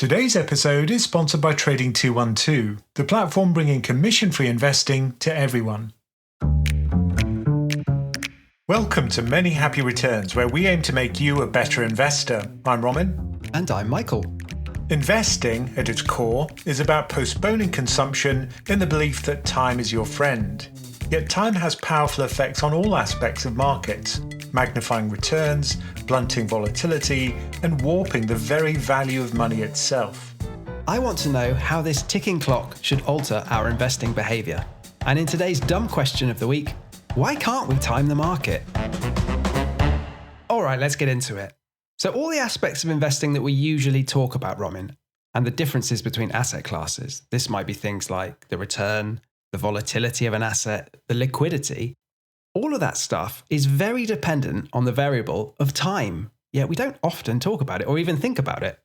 Today's episode is sponsored by Trading 212, the platform bringing commission-free investing to everyone. Welcome to Many Happy Returns, where we aim to make you a better investor. I'm Roman. And I'm Michael. Investing, at its core, is about postponing consumption in the belief that time is your friend. Yet time has powerful effects on all aspects of markets, magnifying returns, blunting volatility, and warping the very value of money itself. I want to know how this ticking clock should alter our investing behaviour. And in today's dumb question of the week, why can't we time the market? All right, let's get into it. So all the aspects of investing that we usually talk about, Roman, and the differences between asset classes, this might be things like the return, the volatility of an asset, the liquidity, all of that stuff is very dependent on the variable of time, yet we don't often talk about it or even think about it.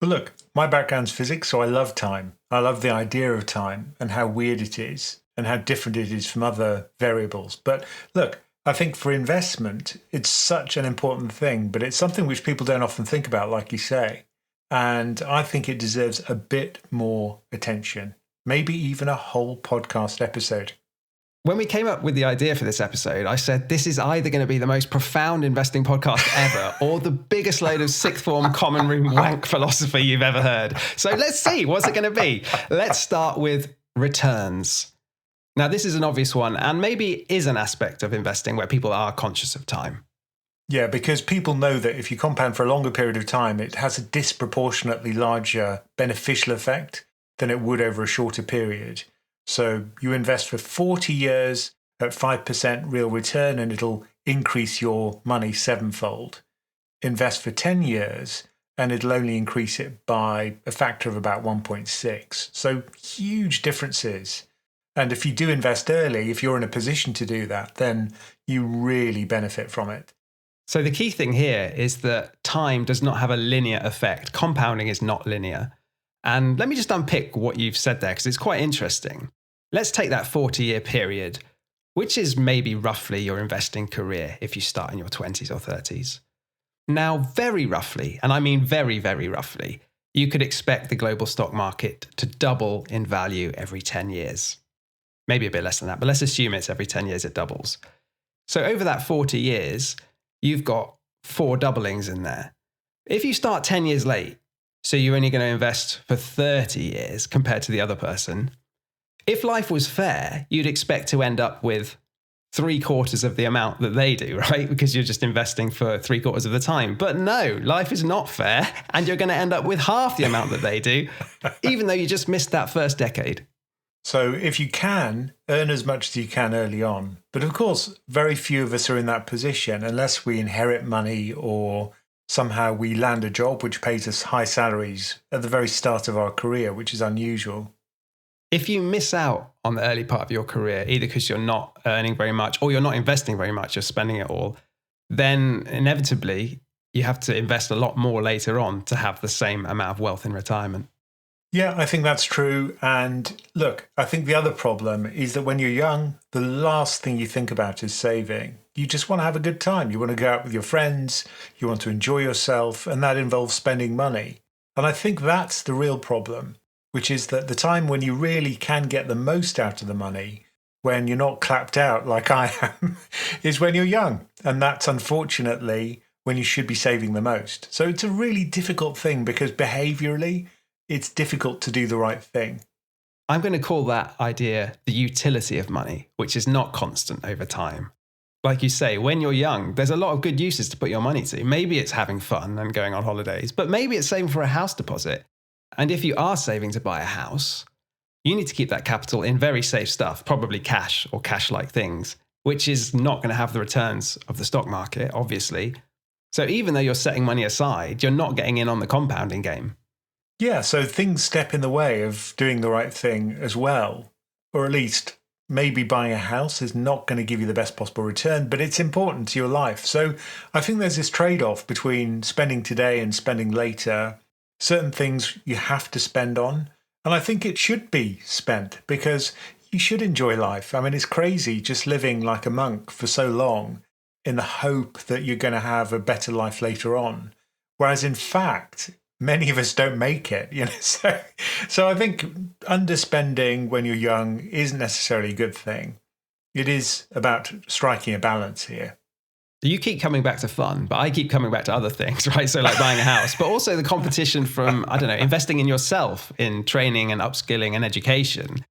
But look, my background's physics, so I love time. I love the idea of time and how weird it is and how different it is from other variables. But look, I think for investment, it's such an important thing, but it's something which people don't often think about, like you say. And I think it deserves a bit more attention, maybe even a whole podcast episode. When we came up with the idea for this episode, I said this is either going to be the most profound investing podcast ever or the biggest load of sixth form common room wank philosophy you've ever heard. So let's see, what's it going to be? Let's start with returns. Now, this is an obvious one and maybe is an aspect of investing where people are conscious of time. Yeah, because people know that if you compound for a longer period of time, it has a disproportionately larger beneficial effect than it would over a shorter period. So you invest for 40 years at 5% real return and it'll increase your money sevenfold. Invest for 10 years and it'll only increase it by a factor of about 1.6. So huge differences. And if you do invest early, if you're in a position to do that, then you really benefit from it. So the key thing here is that time does not have a linear effect. Compounding is not linear. And let me just unpick what you've said there, because it's quite interesting. Let's take that 40-year period, which is maybe roughly your investing career if you start in your 20s or 30s. Now, very roughly, and I mean very, very roughly, you could expect the global stock market to double in value every 10 years. Maybe a bit less than that, but let's assume it's every 10 years it doubles. So over that 40 years, you've got 4 doublings in there. If you start 10 years late, so you're only going to invest for 30 years compared to the other person, if life was fair, you'd expect to end up with 3/4 of the amount that they do, right? Because you're just investing for 3/4 of the time. But no, life is not fair, and you're going to end up with half the amount that they do, even though you just missed that first decade. So if you can, earn as much as you can early on. But of course, very few of us are in that position unless we inherit money or somehow we land a job which pays us high salaries at the very start of our career, which is unusual. If you miss out on the early part of your career, either because you're not earning very much or you're not investing very much, you're spending it all, then inevitably you have to invest a lot more later on to have the same amount of wealth in retirement. Yeah, I think that's true. And look, I think the other problem is that when you're young, the last thing you think about is saving. You just want to have a good time. You want to go out with your friends. You want to enjoy yourself. And that involves spending money. And I think that's the real problem, which is that the time when you really can get the most out of the money, when you're not clapped out like I am, is when you're young. And that's unfortunately when you should be saving the most. So it's a really difficult thing because behaviorally, it's difficult to do the right thing. I'm going to call that idea the utility of money, which is not constant over time. Like you say, when you're young, there's a lot of good uses to put your money to. Maybe it's having fun and going on holidays, but maybe it's saving for a house deposit. And if you are saving to buy a house, you need to keep that capital in very safe stuff, probably cash or cash-like things, which is not going to have the returns of the stock market, obviously. So even though you're setting money aside, you're not getting in on the compounding game. Yeah, so things step in the way of doing the right thing as well. Or at least maybe buying a house is not going to give you the best possible return, but it's important to your life. So I think there's this trade-off between spending today and spending later. Certain things you have to spend on. And I think it should be spent because you should enjoy life. I mean, it's crazy just living like a monk for so long in the hope that you're going to have a better life later on. Whereas in fact, many of us don't make it, So I think underspending when you're young isn't necessarily a good thing. It is about striking a balance here. You keep coming back to fun, but I keep coming back to other things, right? So like buying a house, but also the competition from, I don't know, investing in yourself, in training and upskilling and education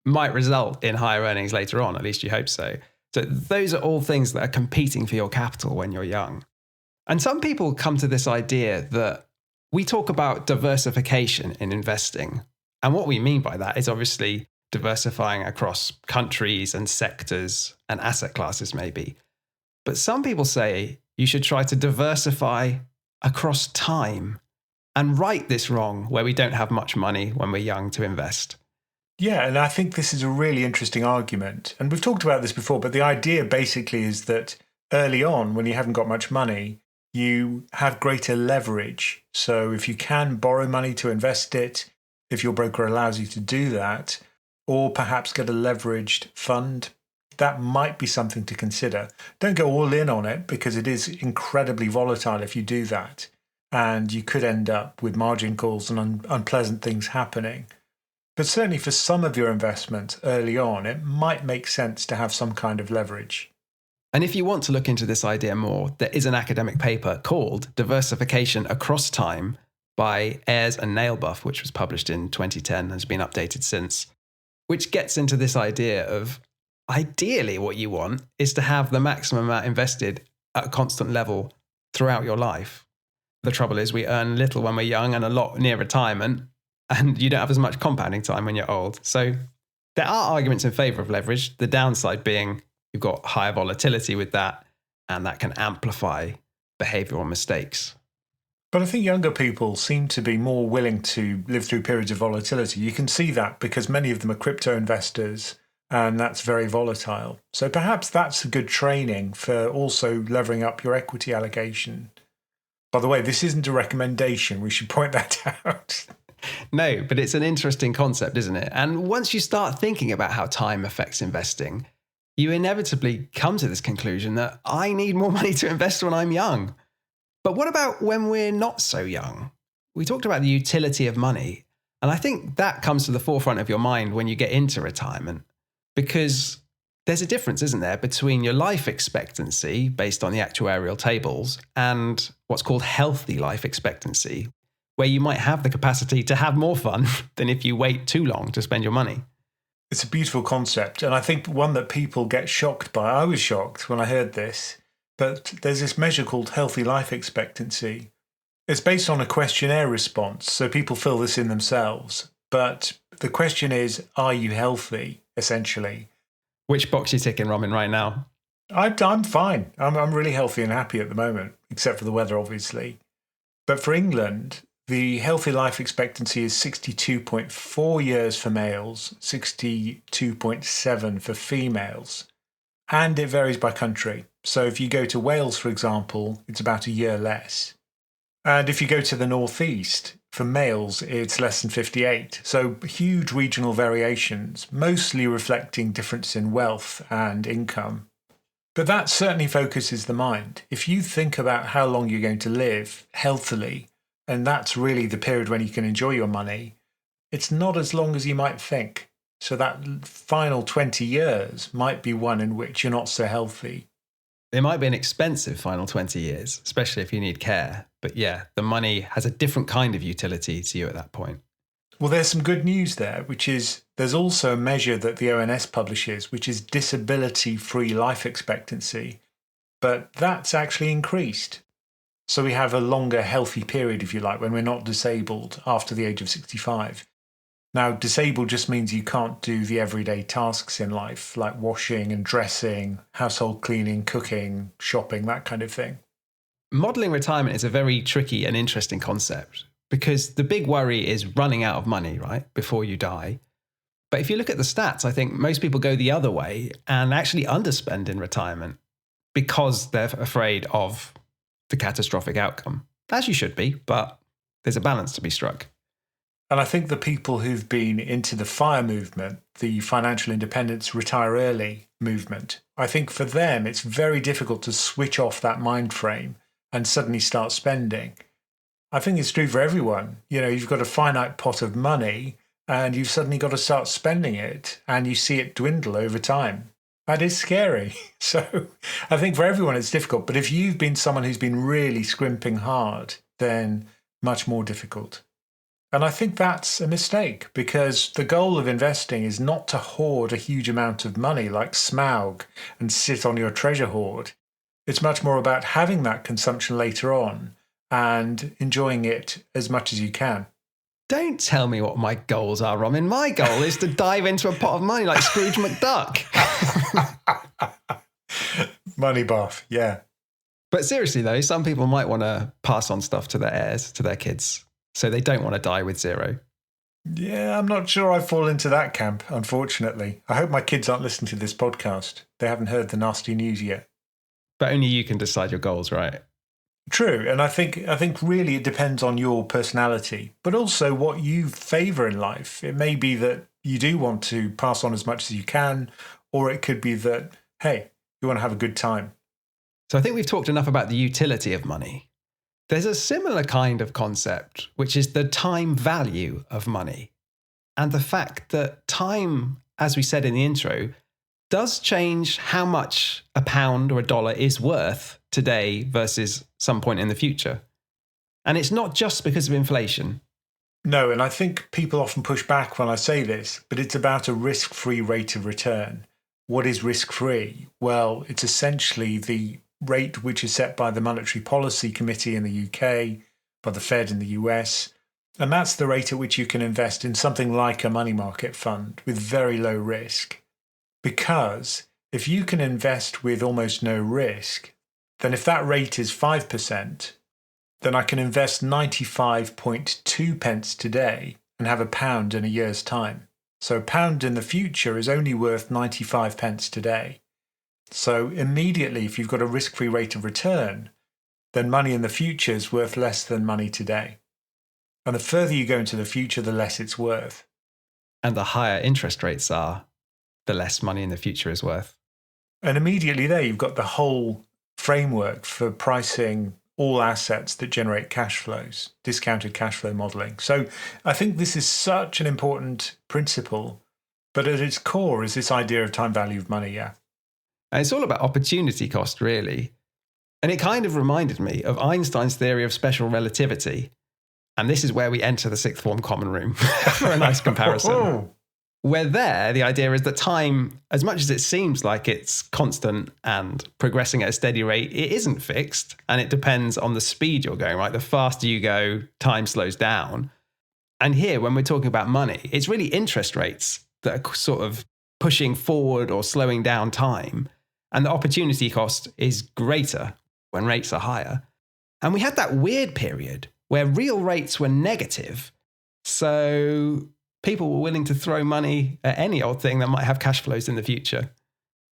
might result in higher earnings later on. At least you hope so. So those are all things that are competing for your capital when you're young. And some people come to this idea that we talk about diversification in investing. And what we mean by that is obviously diversifying across countries and sectors and asset classes maybe. But some people say you should try to diversify across time and right this wrong where we don't have much money when we're young to invest. Yeah, and I think this is a really interesting argument. And we've talked about this before, but the idea basically is that early on, when you haven't got much money, you have greater leverage. So if you can borrow money to invest it, if your broker allows you to do that, or perhaps get a leveraged fund, that might be something to consider. Don't go all in on it because it is incredibly volatile if you do that. And you could end up with margin calls and unpleasant things happening. But certainly for some of your investments early on, it might make sense to have some kind of leverage. And if you want to look into this idea more, there is an academic paper called Diversification Across Time by Ayres and Nailbuff, which was published in 2010 and has been updated since, which gets into this idea of ideally what you want is to have the maximum amount invested at a constant level throughout your life. The trouble is we earn little when we're young and a lot near retirement, and you don't have as much compounding time when you're old. So there are arguments in favor of leverage, the downside being you've got higher volatility with that, and that can amplify behavioral mistakes. But I think younger people seem to be more willing to live through periods of volatility. You can see that because many of them are crypto investors, and that's very volatile. So perhaps that's a good training for also levering up your equity allocation. By the way, this isn't a recommendation. We should point that out. No, but it's an interesting concept, isn't it? And once you start thinking about how time affects investing, you inevitably come to this conclusion that I need more money to invest when I'm young. But what about when we're not so young? We talked about the utility of money, and I think that comes to the forefront of your mind when you get into retirement, because there's a difference, isn't there, between your life expectancy based on the actuarial tables and what's called healthy life expectancy, where you might have the capacity to have more fun than if you wait too long to spend your money. It's a beautiful concept, and I think one that people get shocked by. I was shocked when I heard this, but there's this measure called healthy life expectancy. It's based on a questionnaire response, so people fill this in themselves. But the question is, are you healthy, essentially? Which box you ticking, Robin, right now? I'm fine. I'm really healthy and happy at the moment, except for the weather, obviously. But for England, the healthy life expectancy is 62.4 years for males, 62.7 for females. And it varies by country. So if you go to Wales, for example, it's about a year less. And if you go to the northeast, for males, it's less than 58. So huge regional variations, mostly reflecting difference in wealth and income. But that certainly focuses the mind. If you think about how long you're going to live healthily, and that's really the period when you can enjoy your money, it's not as long as you might think. So that final 20 years might be one in which you're not so healthy. It might be an expensive final 20 years, especially if you need care. But yeah, the money has a different kind of utility to you at that point. Well, there's some good news there, which is there's also a measure that the ONS publishes, which is disability-free life expectancy. But that's actually increased. So we have a longer healthy period, if you like, when we're not disabled after the age of 65. Now, disabled just means you can't do the everyday tasks in life, like washing and dressing, household cleaning, cooking, shopping, that kind of thing. Modeling retirement is a very tricky and interesting concept because the big worry is running out of money, right, before you die. But if you look at the stats, I think most people go the other way and actually underspend in retirement because they're afraid of the catastrophic outcome. As you should be, but there's a balance to be struck. And I think the people who've been into the FIRE movement, the financial independence, retire early movement, I think for them it's very difficult to switch off that mind frame and suddenly start spending. I think it's true for everyone. You've got a finite pot of money and you've suddenly got to start spending it and you see it dwindle over time. That is scary. So I think for everyone it's difficult. But if you've been someone who's been really scrimping hard, then much more difficult. And I think that's a mistake because the goal of investing is not to hoard a huge amount of money like Smaug and sit on your treasure hoard. It's much more about having that consumption later on and enjoying it as much as you can. Don't tell me what my goals are, Romin. My goal is to dive into a pot of money like Scrooge McDuck. Money bath, yeah. But seriously, though, some people might want to pass on stuff to their heirs, to their kids. So they don't want to die with zero. Yeah, I'm not sure I fall into that camp, unfortunately. I hope my kids aren't listening to this podcast. They haven't heard the nasty news yet. But only you can decide your goals, right? True, and I think really it depends on your personality, but also what you favour in life. It may be that you do want to pass on as much as you can, or it could be that, hey, you want to have a good time. So I think we've talked enough about the utility of money. There's a similar kind of concept, which is the time value of money. And the fact that time, as we said in the intro, does change how much a pound or a dollar is worth today versus some point in the future. And it's not just because of inflation. No, and I think people often push back when I say this, but it's about a risk-free rate of return. What is risk-free? Well, it's essentially the rate which is set by the Monetary Policy Committee in the UK, by the Fed in the US, and that's the rate at which you can invest in something like a money market fund with very low risk. Because if you can invest with almost no risk, then if that rate is 5%, then I can invest 95.2 pence today and have a pound in a year's time. So a pound in the future is only worth 95 pence today. So immediately, if you've got a risk-free rate of return, then money in the future is worth less than money today. And the further you go into the future, the less it's worth. And the higher interest rates are, the less money in the future is worth. And immediately there, you've got the whole framework for pricing all assets that generate cash flows, discounted cash flow modeling. So I think this is such an important principle, but at its core is this idea of time value of money, yeah. And it's all about opportunity cost, really. And it kind of reminded me of Einstein's theory of special relativity. And this is where we enter the sixth form common room for a nice comparison. Where there, the idea is that time, as much as it seems like it's constant and progressing at a steady rate, it isn't fixed. And it depends on the speed you're going, right? The faster you go, time slows down. And here, when we're talking about money, it's really interest rates that are sort of pushing forward or slowing down time. And the opportunity cost is greater when rates are higher. And we had that weird period where real rates were negative. So people were willing to throw money at any old thing that might have cash flows in the future.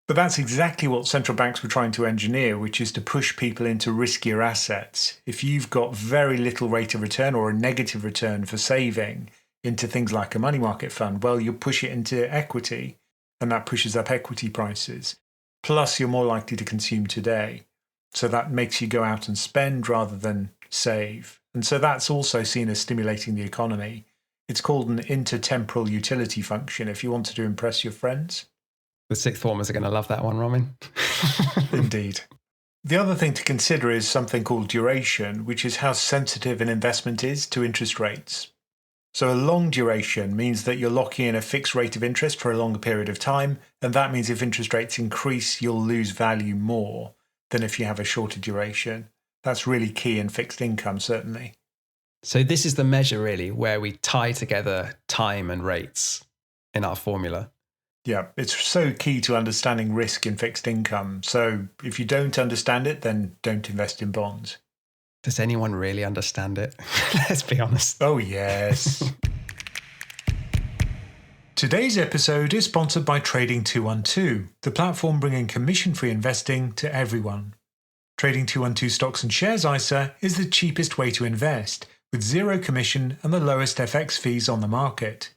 But that's exactly what central banks were trying to engineer, which is to push people into riskier assets. If you've got very little rate of return or a negative return for saving into things like a money market fund, well, you push it into equity, and that pushes up equity prices. Plus, you're more likely to consume today. So that makes you go out and spend rather than save. And so that's also seen as stimulating the economy. It's called an intertemporal utility function if you wanted to impress your friends. The sixth formers are going to love that one, Romin. Indeed. The other thing to consider is something called duration, which is how sensitive an investment is to interest rates. So a long duration means that you're locking in a fixed rate of interest for a longer period of time, and that means if interest rates increase, you'll lose value more than if you have a shorter duration. That's really key in fixed income, certainly. So this is the measure, really, where we tie together time and rates in our formula. Yeah, it's so key to understanding risk in fixed income. So if you don't understand it, then don't invest in bonds. Does anyone really understand it? Let's be honest. Oh, yes. Today's episode is sponsored by Trading 212, the platform bringing commission-free investing to everyone. Trading 212 Stocks and Shares ISA is the cheapest way to invest, with zero commission and the lowest FX fees on the market.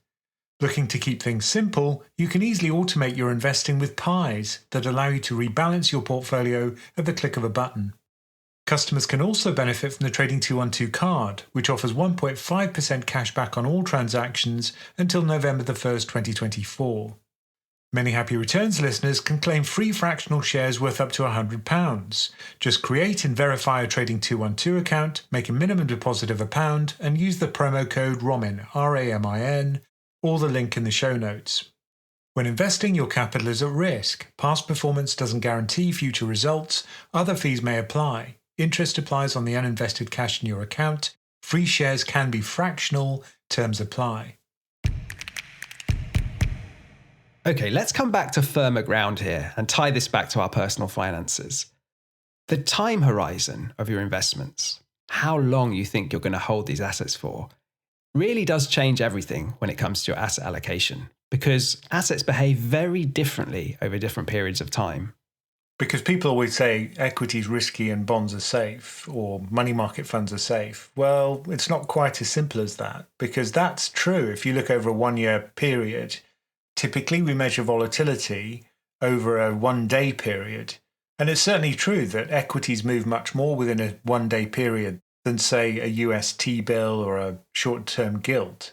Looking to keep things simple, you can easily automate your investing with pies that allow you to rebalance your portfolio at the click of a button. Customers can also benefit from the Trading 212 card, which offers 1.5% cash back on all transactions until November the 1st, 2024. Many Happy Returns listeners can claim free fractional shares worth up to £100. Just create and verify a Trading 212 account, make a minimum deposit of £1 and use the promo code RAMIN, RAMIN, or the link in the show notes. When investing, your capital is at risk. Past performance doesn't guarantee future results. Other fees may apply. Interest applies on the uninvested cash in your account. Free shares can be fractional. Terms apply. Okay, let's come back to firmer ground here and tie this back to our personal finances. The time horizon of your investments, how long you think you're going to hold these assets for, really does change everything when it comes to your asset allocation, because assets behave very differently over different periods of time. Because people always say equity is risky and bonds are safe, or money market funds are safe. Well, it's not quite as simple as that, because that's true if you look over a 1 year period. Typically, we measure volatility over a 1 day period. And it's certainly true that equities move much more within a 1 day period than, say, a US T-bill or a short-term gilt.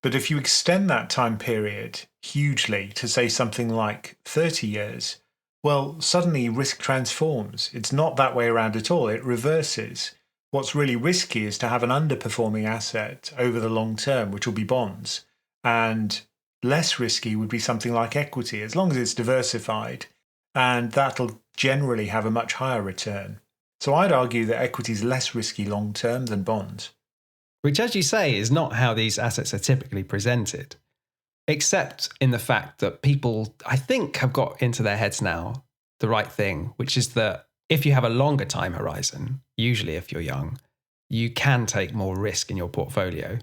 But if you extend that time period hugely to, say, something like 30 years, well, suddenly risk transforms. It's not that way around at all. It reverses. What's really risky is to have an underperforming asset over the long term, which will be bonds. And less risky would be something like equity, as long as it's diversified. And that'll generally have a much higher return. So I'd argue that equity is less risky long term than bonds. Which, as you say, is not how these assets are typically presented. Except in the fact that people, I think, have got into their heads now the right thing, which is that if you have a longer time horizon, usually if you're young, you can take more risk in your portfolio.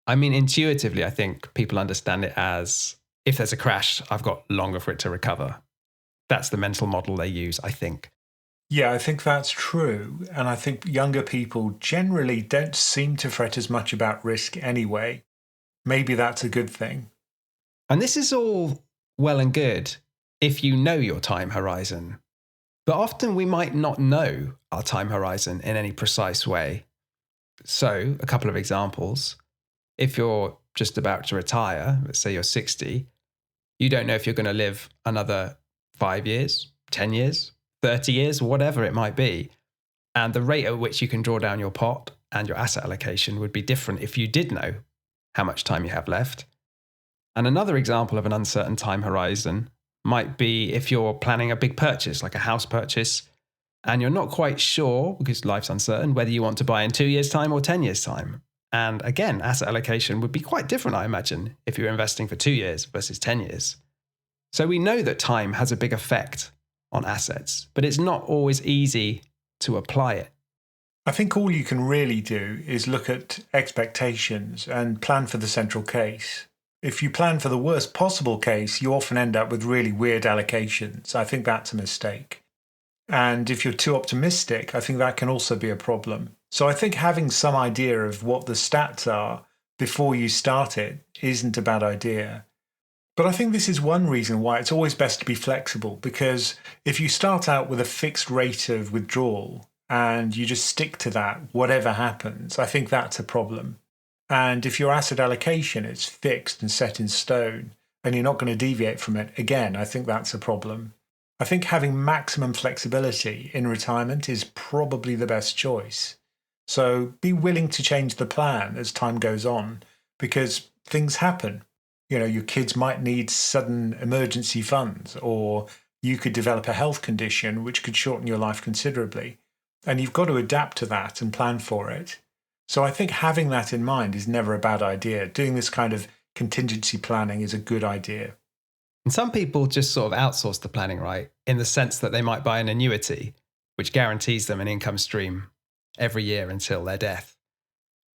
I mean, intuitively, I think people understand it as if there's a crash, I've got longer for it to recover. That's the mental model they use, I think. Yeah, I think that's true. And I think younger people generally don't seem to fret as much about risk anyway. Maybe that's a good thing. And this is all well and good if you know your time horizon. But often we might not know our time horizon in any precise way. So, a couple of examples. If you're just about to retire, let's say you're 60, you don't know if you're going to live another 5 years, 10 years, 30 years, whatever it might be. And the rate at which you can draw down your pot and your asset allocation would be different if you did know how much time you have left. And another example of an uncertain time horizon might be if you're planning a big purchase, like a house purchase, and you're not quite sure, because life's uncertain, whether you want to buy in 2 years' time or 10 years' time. And again, asset allocation would be quite different, I imagine, if you're investing for 2 years versus 10 years. So we know that time has a big effect on assets, but it's not always easy to apply it. I think all you can really do is look at expectations and plan for the central case. If you plan for the worst possible case, you often end up with really weird allocations. I think that's a mistake. And if you're too optimistic, I think that can also be a problem. So I think having some idea of what the stats are before you start it isn't a bad idea. But I think this is one reason why it's always best to be flexible, because if you start out with a fixed rate of withdrawal and you just stick to that, whatever happens, I think that's a problem. And if your asset allocation is fixed and set in stone and you're not going to deviate from it, again, I think that's a problem. I think having maximum flexibility in retirement is probably the best choice. So be willing to change the plan as time goes on, because things happen. You know, your kids might need sudden emergency funds, or you could develop a health condition which could shorten your life considerably. And you've got to adapt to that and plan for it. So I think having that in mind is never a bad idea. Doing this kind of contingency planning is a good idea. And some people just sort of outsource the planning, right? In the sense that they might buy an annuity, which guarantees them an income stream every year until their death.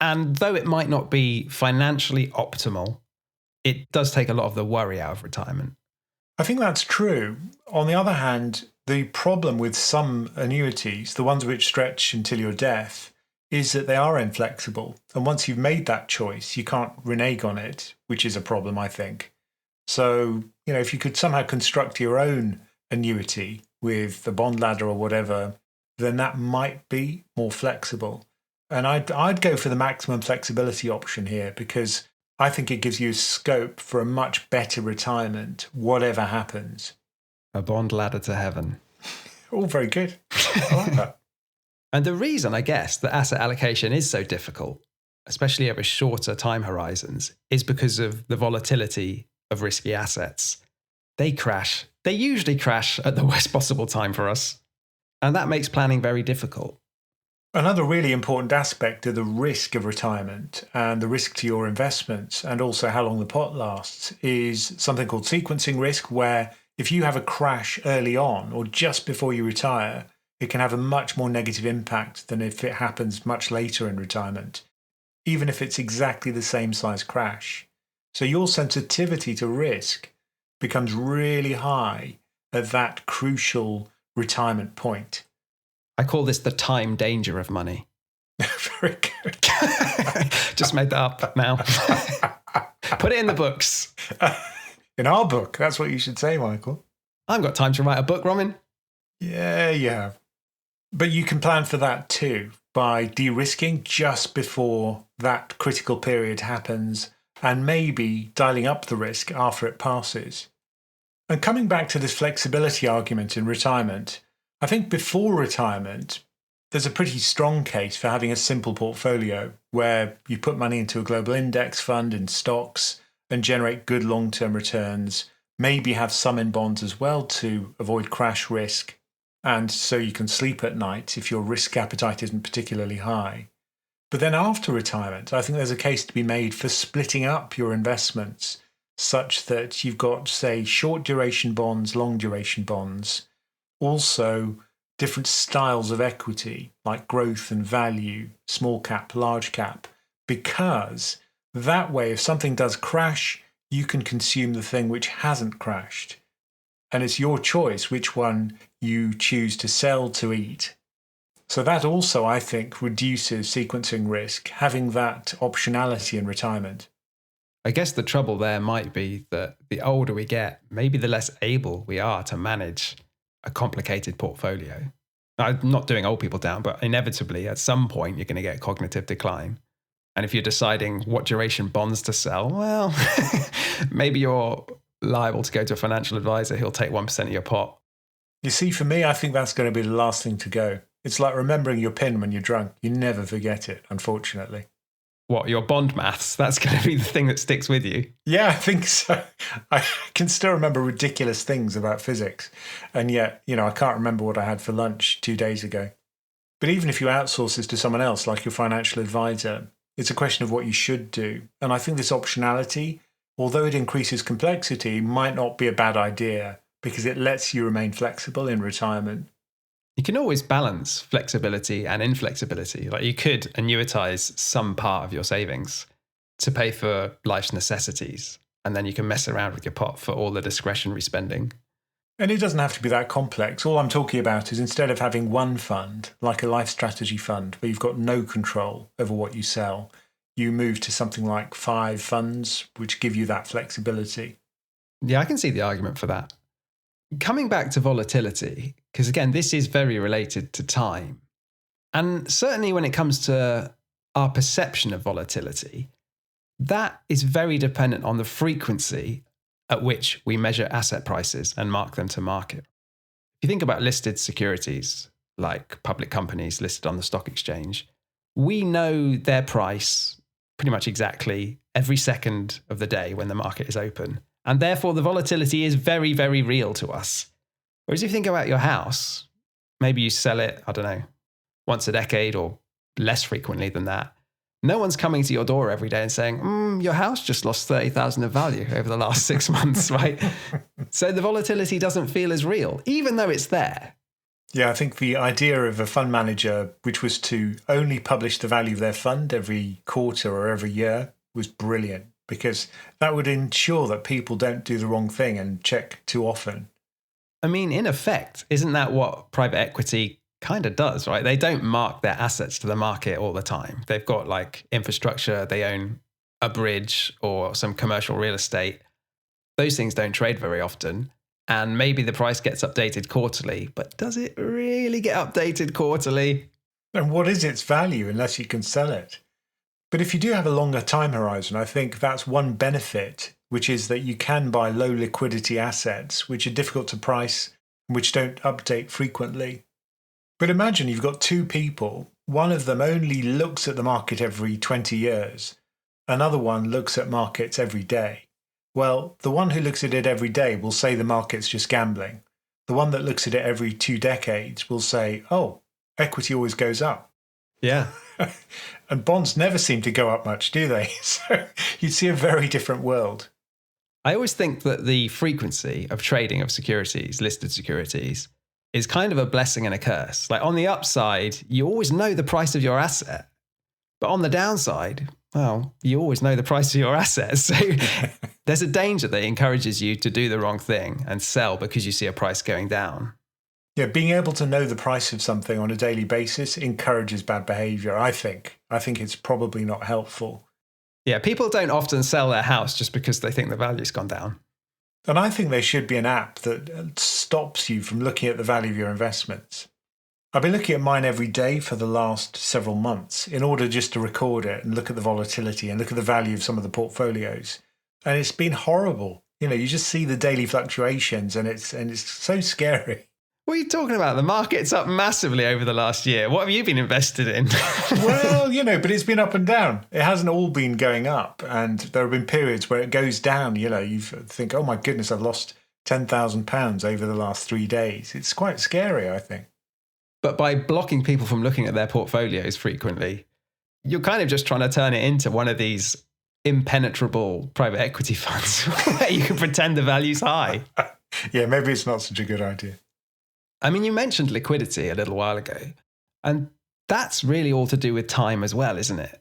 And though it might not be financially optimal, it does take a lot of the worry out of retirement. I think that's true. On the other hand, the problem with some annuities, the ones which stretch until your death, is that they are inflexible. And once you've made that choice, you can't renege on it, which is a problem, I think. So, you know, if you could somehow construct your own annuity with the bond ladder or whatever then that might be more flexible. And I'd go for the maximum flexibility option here because I think it gives you scope for a much better retirement, whatever happens. A bond ladder to heaven. All very good. I like that. And the reason, I guess, that asset allocation is so difficult, especially over shorter time horizons, is because of the volatility of risky assets. They crash. They usually crash at the worst possible time for us. And that makes planning very difficult. Another really important aspect of the risk of retirement and the risk to your investments and also how long the pot lasts is something called sequencing risk, where if you have a crash early on or just before you retire, it can have a much more negative impact than if it happens much later in retirement, even if it's exactly the same size crash. So your sensitivity to risk becomes really high at that crucial retirement point. I call this the time danger of money. Very good. Just made that up now. Put it in the books. In our book, that's what you should say, Michael. I haven't got time to write a book, Roman. Yeah, you have. But you can plan for that too by de-risking just before that critical period happens and maybe dialing up the risk after it passes. And coming back to this flexibility argument in retirement, I think before retirement, there's a pretty strong case for having a simple portfolio where you put money into a global index fund in stocks and generate good long-term returns, maybe have some in bonds as well to avoid crash risk, and so you can sleep at night if your risk appetite isn't particularly high. But then after retirement, I think there's a case to be made for splitting up your investments such that you've got, say, short duration bonds, long duration bonds, also different styles of equity like growth and value, small cap, large cap, because that way, if something does crash, you can consume the thing which hasn't crashed. And it's your choice which one you choose to sell to eat. So that also, I think, reduces sequencing risk, having that optionality in retirement. I guess the trouble there might be that the older we get, maybe the less able we are to manage a complicated portfolio. I'm not doing old people down, but inevitably at some point you're going to get cognitive decline. And if you're deciding what duration bonds to sell, well, maybe you're liable to go to a financial advisor who'll take 1% of your pot. You see, for me, I think that's going to be the last thing to go. It's like remembering your PIN when you're drunk. You never forget it, unfortunately. What, your bond maths? That's going to be the thing that sticks with you. Yeah, I think so. I can still remember ridiculous things about physics. And yet, I can't remember what I had for lunch 2 days ago. But even if you outsource this to someone else, like your financial advisor, it's a question of what you should do. And I think this optionality, although it increases complexity, might not be a bad idea because it lets you remain flexible in retirement. You can always balance flexibility and inflexibility. Like you could annuitize some part of your savings to pay for life's necessities, and then you can mess around with your pot for all the discretionary spending. And it doesn't have to be that complex. All I'm talking about is instead of having one fund, like a life strategy fund, where you've got no control over what you sell, you move to something like 5 funds, which give you that flexibility. Yeah, I can see the argument for that. Coming back to volatility, because again, this is very related to time. And certainly when it comes to our perception of volatility, that is very dependent on the frequency at which we measure asset prices and mark them to market. If you think about listed securities, like public companies listed on the stock exchange, we know their price pretty much exactly every second of the day when the market is open. And therefore, the volatility is very, very real to us. Whereas if you think about your house, maybe you sell it, I don't know, once a decade or less frequently than that. No one's coming to your door every day and saying, your house just lost 30,000 of value over the last 6 months, right? So the volatility doesn't feel as real, even though it's there. Yeah, I think the idea of a fund manager, which was to only publish the value of their fund every quarter or every year, was brilliant, because that would ensure that people don't do the wrong thing and check too often. I mean, in effect, isn't that what private equity kind of does, right? They don't mark their assets to the market all the time. They've got like infrastructure, they own a bridge or some commercial real estate. Those things don't trade very often. And maybe the price gets updated quarterly, but does it really get updated quarterly? And what is its value unless you can sell it? But if you do have a longer time horizon, I think that's one benefit, which is that you can buy low liquidity assets, which are difficult to price and which don't update frequently. But imagine you've got two people. One of them only looks at the market every 20 years. Another one looks at markets every day. Well, the one who looks at it every day will say the market's just gambling. The one that looks at it every 2 decades will say, oh, equity always goes up. Yeah. And bonds never seem to go up much, do they? So you'd see a very different world. I always think that the frequency of trading of securities, listed securities, is kind of a blessing and a curse. Like on the upside, you always know the price of your asset. But on the downside, well, you always know the price of your assets. So there's a danger that encourages you to do the wrong thing and sell because you see a price going down. Yeah, being able to know the price of something on a daily basis encourages bad behavior, I think. I think it's probably not helpful. Yeah, people don't often sell their house just because they think the value's gone down. And I think there should be an app that stops you from looking at the value of your investments. I've been looking at mine every day for the last several months in order just to record it and look at the volatility and look at the value of some of the portfolios. And it's been horrible. You know, you just see the daily fluctuations and it's so scary. What are you talking about? The market's up massively over the last year. What have you been invested in? Well, you know, but it's been up and down. It hasn't all been going up. And there have been periods where it goes down. You know, you think, oh my goodness, I've lost £10,000 over the last 3 days. It's quite scary, I think. But by blocking people from looking at their portfolios frequently, you're kind of just trying to turn it into one of these impenetrable private equity funds where you can pretend the value's high. Yeah, maybe it's not such a good idea. I mean, you mentioned liquidity a little while ago, and that's really all to do with time as well, isn't it?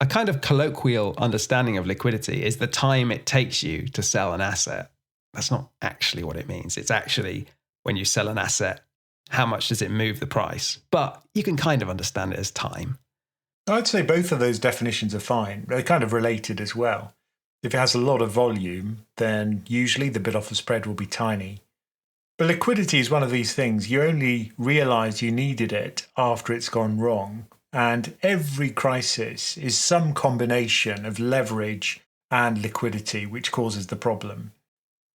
A kind of colloquial understanding of liquidity is the time it takes you to sell an asset. That's not actually what it means. It's actually when you sell an asset, how much does it move the price? But you can kind of understand it as time. I'd say both of those definitions are fine. They're kind of related as well. If it has a lot of volume, then usually the bid-offer spread will be tiny. But liquidity is one of these things. You only realize you needed it after it's gone wrong. And every crisis is some combination of leverage and liquidity, which causes the problem.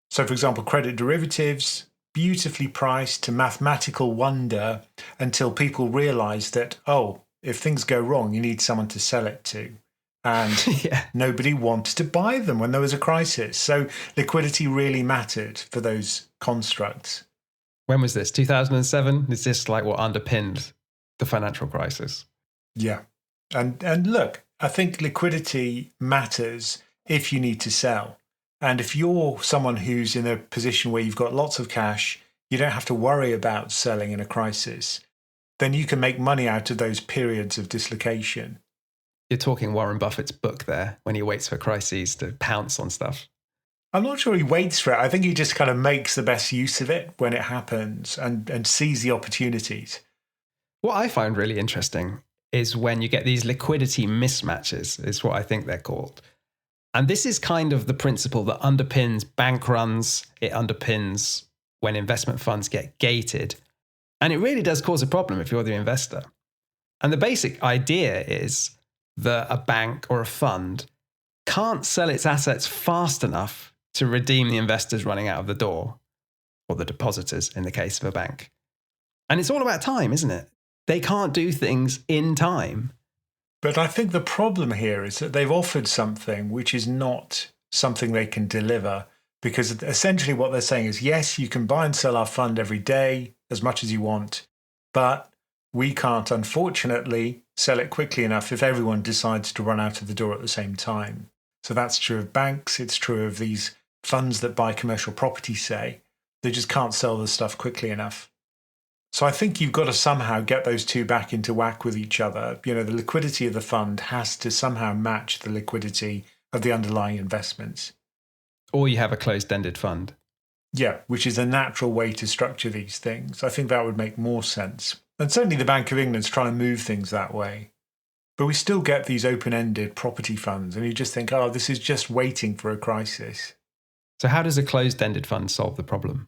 So, for example, credit derivatives, beautifully priced to mathematical wonder until people realize that, oh, if things go wrong, you need someone to sell it to. And nobody wanted to buy them when there was a crisis. So liquidity really mattered for those constructs. When was this? 2007? Is this like what underpinned the financial crisis? Yeah. And look, I think liquidity matters if you need to sell. And if you're someone who's in a position where you've got lots of cash, you don't have to worry about selling in a crisis, then you can make money out of those periods of dislocation. You're talking Warren Buffett's book there, when he waits for crises to pounce on stuff. I'm not sure he waits for it. I think he just kind of makes the best use of it when it happens and sees the opportunities. What I find really interesting is when you get these liquidity mismatches, is what I think they're called. And this is kind of the principle that underpins bank runs. It underpins when investment funds get gated. And it really does cause a problem if you're the investor. And the basic idea is that a bank or a fund can't sell its assets fast enough to redeem the investors running out of the door, or the depositors in the case of a bank. And it's all about time, isn't it? They can't do things in time. But I think the problem here is that they've offered something which is not something they can deliver, because essentially what they're saying is, yes, you can buy and sell our fund every day as much as you want, but we can't, unfortunately, sell it quickly enough if everyone decides to run out of the door at the same time. So that's true of banks. It's true of these funds that buy commercial property, say. They just can't sell the stuff quickly enough. So I think you've got to somehow get those two back into whack with each other. You know, the liquidity of the fund has to somehow match the liquidity of the underlying investments. Or you have a closed-ended fund. Yeah, which is a natural way to structure these things. I think that would make more sense. And certainly the Bank of England's trying to move things that way. But we still get these open-ended property funds, and you just think, oh, this is just waiting for a crisis. So how does a closed-ended fund solve the problem?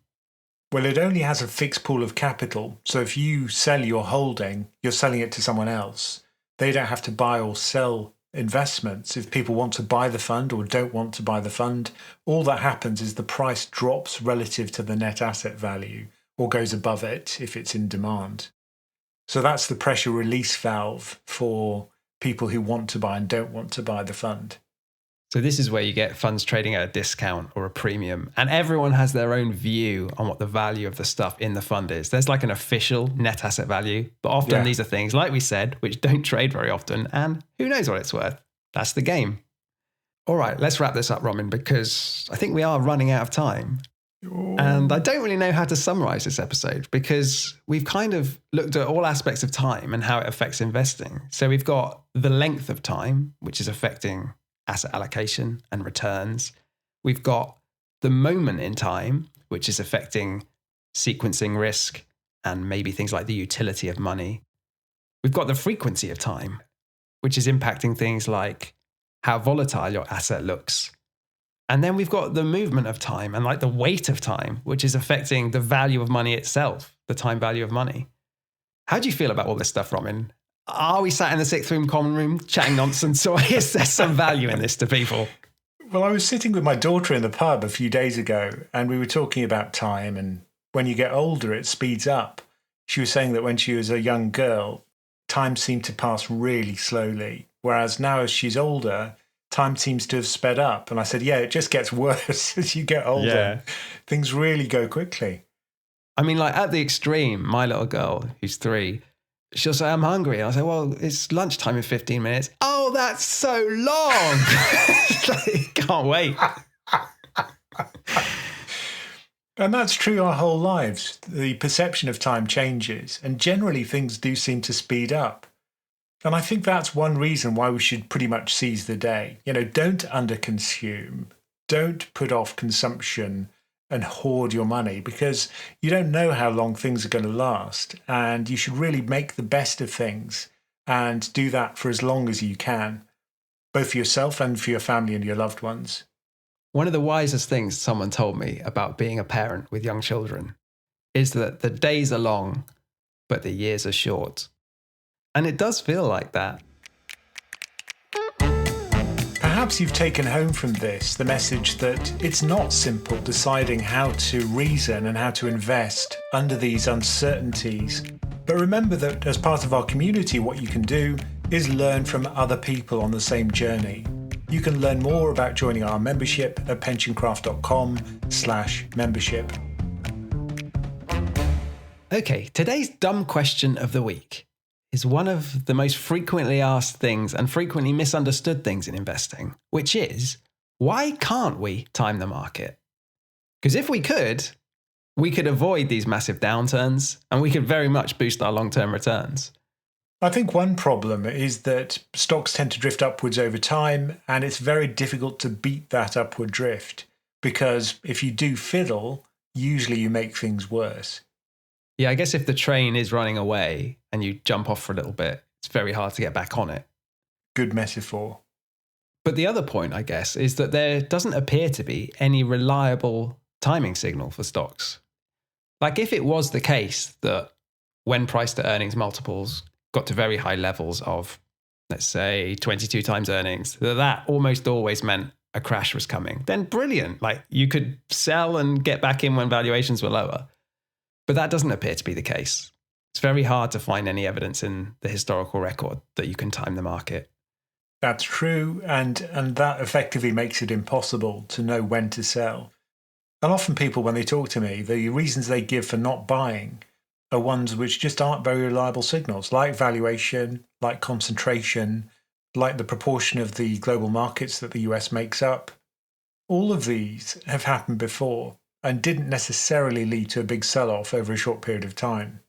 Well, it only has a fixed pool of capital. So if you sell your holding, you're selling it to someone else. They don't have to buy or sell investments. If people want to buy the fund or don't want to buy the fund, all that happens is the price drops relative to the net asset value or goes above it if it's in demand. So that's the pressure release valve for people who want to buy and don't want to buy the fund. So this is where you get funds trading at a discount or a premium, and everyone has their own view on what the value of the stuff in the fund is. There's like an official net asset value, but often these are things, like we said, which don't trade very often, and who knows what it's worth. That's the game. All right, let's wrap this up, Roman, because I think we are running out of time. And I don't really know how to summarize this episode because we've kind of looked at all aspects of time and how it affects investing. So we've got the length of time, which is affecting asset allocation and returns. We've got the moment in time, which is affecting sequencing risk and maybe things like the utility of money. We've got the frequency of time, which is impacting things like how volatile your asset looks. And then we've got the movement of time and like the weight of time, which is affecting the value of money itself, the time value of money. How do you feel about all this stuff, Roman? Are we sat in the sixth room, common room, chatting nonsense, or is there some value in this to people? Well, I was sitting with my daughter in the pub a few days ago, and we were talking about time, and when you get older, it speeds up. She was saying that when she was a young girl, time seemed to pass really slowly, whereas now as she's older, time seems to have sped up. And I said, yeah, it just gets worse as you get older. Yeah. Things really go quickly. I mean, like at the extreme, my little girl, who's 3, she'll say, I'm hungry. And I'll say, well, it's lunchtime in 15 minutes. Oh, that's so long. Like, can't wait. And that's true our whole lives. The perception of time changes, and generally things do seem to speed up. And I think that's one reason why we should pretty much seize the day. You know, don't underconsume. Don't put off consumption and hoard your money, because you don't know how long things are going to last. And you should really make the best of things and do that for as long as you can, both for yourself and for your family and your loved ones. One of the wisest things someone told me about being a parent with young children is that the days are long, but the years are short. And it does feel like that. Perhaps you've taken home from this the message that it's not simple deciding how to reason and how to invest under these uncertainties. But remember that as part of our community, what you can do is learn from other people on the same journey. You can learn more about joining our membership at PensionCraft.com/membership. Okay, today's dumb question of the week is one of the most frequently asked things and frequently misunderstood things in investing, which is, why can't we time the market? Because if we could avoid these massive downturns and we could very much boost our long-term returns. I think one problem is that stocks tend to drift upwards over time, and it's very difficult to beat that upward drift, because if you do fiddle, usually you make things worse. Yeah, I guess if the train is running away and you jump off for a little bit, it's very hard to get back on it. Good metaphor. But the other point, I guess, is that there doesn't appear to be any reliable timing signal for stocks. Like if it was the case that when price to earnings multiples got to very high levels of, let's say, 22 times earnings, that almost always meant a crash was coming, then brilliant. Like you could sell and get back in when valuations were lower. But that doesn't appear to be the case. It's very hard to find any evidence in the historical record that you can time the market. That's true, and that effectively makes it impossible to know when to sell. And often people, when they talk to me, the reasons they give for not buying are ones which just aren't very reliable signals, like valuation, like concentration, like the proportion of the global markets that the US makes up. All of these have happened before and didn't necessarily lead to a big sell-off over a short period of time.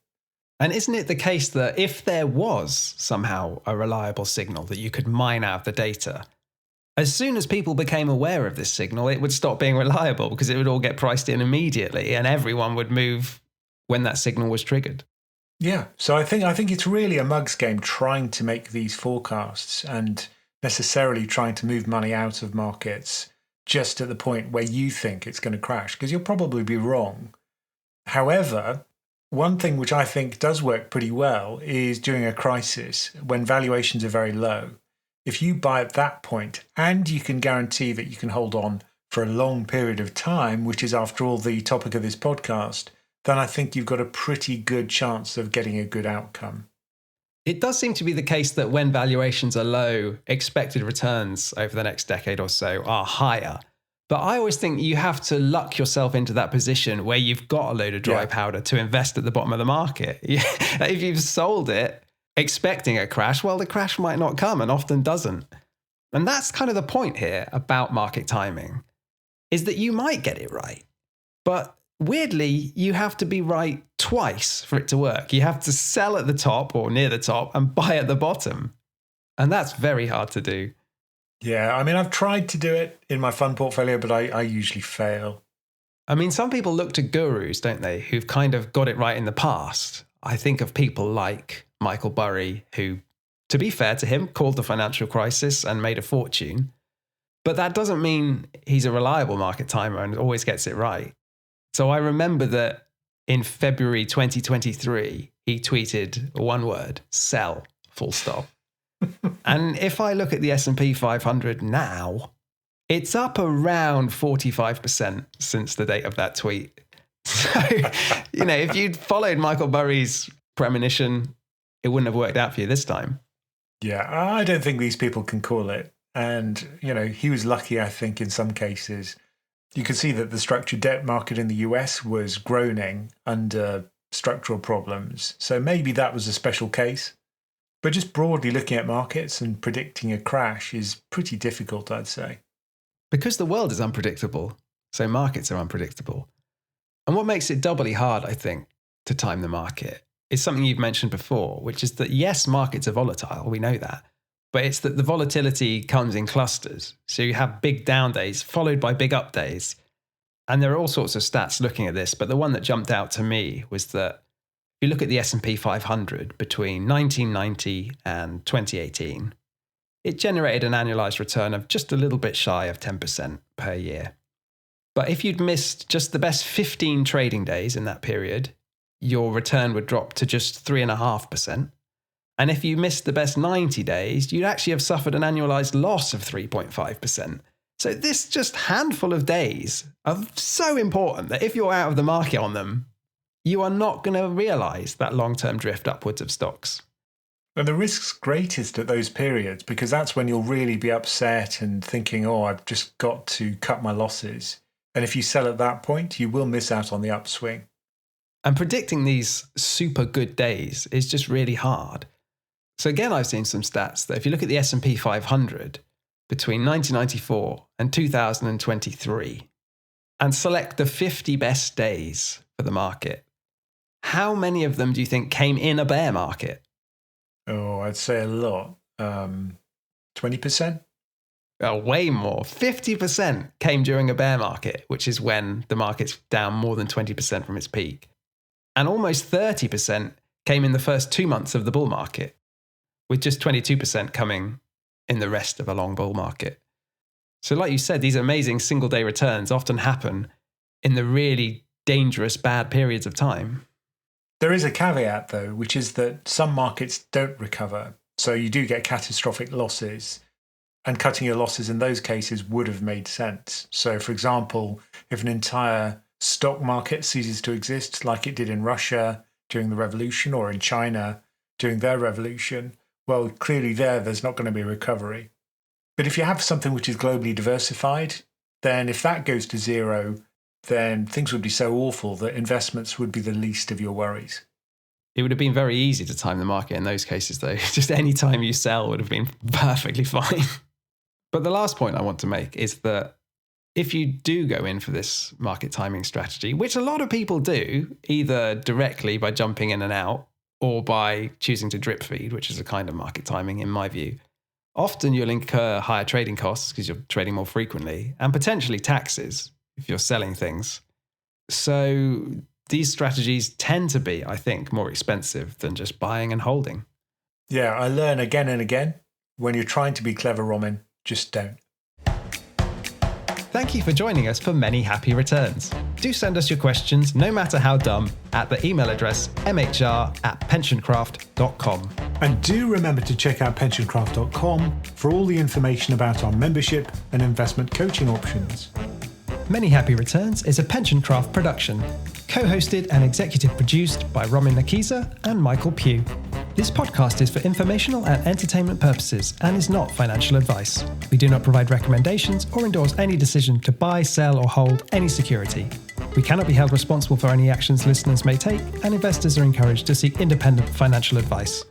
And isn't it the case that if there was somehow a reliable signal that you could mine out of the data, as soon as people became aware of this signal, it would stop being reliable because it would all get priced in immediately and everyone would move when that signal was triggered? Yeah, so I think it's really a mug's game trying to make these forecasts and necessarily trying to move money out of markets just at the point where you think it's going to crash, because you'll probably be wrong. However, one thing which I think does work pretty well is during a crisis when valuations are very low. If you buy at that point and you can guarantee that you can hold on for a long period of time, which is after all the topic of this podcast, then I think you've got a pretty good chance of getting a good outcome. It does seem to be the case that when valuations are low, expected returns over the next decade or so are higher. But I always think you have to luck yourself into that position where you've got a load of dry powder to invest at the bottom of the market. If you've sold it expecting a crash, well, the crash might not come and often doesn't. And that's kind of the point here about market timing, is that you might get it right. But weirdly, you have to be right twice for it to work. You have to sell at the top or near the top and buy at the bottom. And that's very hard to do. Yeah, I mean, I've tried to do it in my fund portfolio, but I usually fail. I mean, some people look to gurus, don't they, who've kind of got it right in the past. I think of people like Michael Burry, who, to be fair to him, called the financial crisis and made a fortune. But that doesn't mean he's a reliable market timer and always gets it right. So I remember that in February 2023, he tweeted one word: sell, full stop. And if I look at the S&P 500 now, it's up around 45% since the date of that tweet. So, if you'd followed Michael Burry's premonition, it wouldn't have worked out for you this time. Yeah, I don't think these people can call it. And, he was lucky, I think, in some cases. You could see that the structured debt market in the US was groaning under structural problems. So maybe that was a special case. But just broadly looking at markets and predicting a crash is pretty difficult, I'd say. Because the world is unpredictable, so markets are unpredictable. And what makes it doubly hard, I think, to time the market is something you've mentioned before, which is that, yes, markets are volatile, we know that. But it's that the volatility comes in clusters. So you have big down days followed by big up days. And there are all sorts of stats looking at this, but the one that jumped out to me was that if you look at the S&P 500 between 1990 and 2018, it generated an annualized return of just a little bit shy of 10% per year. But if you'd missed just the best 15 trading days in that period, your return would drop to just 3.5%. And if you missed the best 90 days, you'd actually have suffered an annualized loss of 3.5%. So this just handful of days are so important that if you're out of the market on them, you are not going to realize that long-term drift upwards of stocks. And the risk's greatest at those periods, because that's when you'll really be upset and thinking, I've just got to cut my losses. And if you sell at that point, you will miss out on the upswing. And predicting these super good days is just really hard. So again, I've seen some stats that if you look at the S&P 500 between 1994 and 2023 and select the 50 best days for the market, how many of them do you think came in a bear market? I'd say a lot. 20%? Way more. 50% came during a bear market, which is when the market's down more than 20% from its peak. And almost 30% came in the first 2 months of the bull market, with just 22% coming in the rest of a long bull market. So like you said, these amazing single-day returns often happen in the really dangerous bad periods of time. There is a caveat, though, which is that some markets don't recover. So you do get catastrophic losses, and cutting your losses in those cases would have made sense. So, for example, if an entire stock market ceases to exist, like it did in Russia during the revolution or in China during their revolution, well, clearly there's not going to be a recovery. But if you have something which is globally diversified, then if that goes to zero, then things would be so awful that investments would be the least of your worries. It would have been very easy to time the market in those cases, though. Just any time you sell would have been perfectly fine. But the last point I want to make is that if you do go in for this market timing strategy, which a lot of people do, either directly by jumping in and out or by choosing to drip feed, which is a kind of market timing in my view, often you'll incur higher trading costs because you're trading more frequently, and potentially taxes if you're selling things. So these strategies tend to be, I think, more expensive than just buying and holding. Yeah, I learn again and again, when you're trying to be clever, Roman, just don't. Thank you for joining us for many happy returns. Do send us your questions, no matter how dumb, at the email address mhr@pensioncraft.com. And do remember to check out PensionCraft.com for all the information about our membership and investment coaching options. Many Happy Returns is a PensionCraft production, co-hosted and executive produced by Roman Nakiza and Michael Pugh. This podcast is for informational and entertainment purposes and is not financial advice. We do not provide recommendations or endorse any decision to buy, sell, or hold any security. We cannot be held responsible for any actions listeners may take, and investors are encouraged to seek independent financial advice.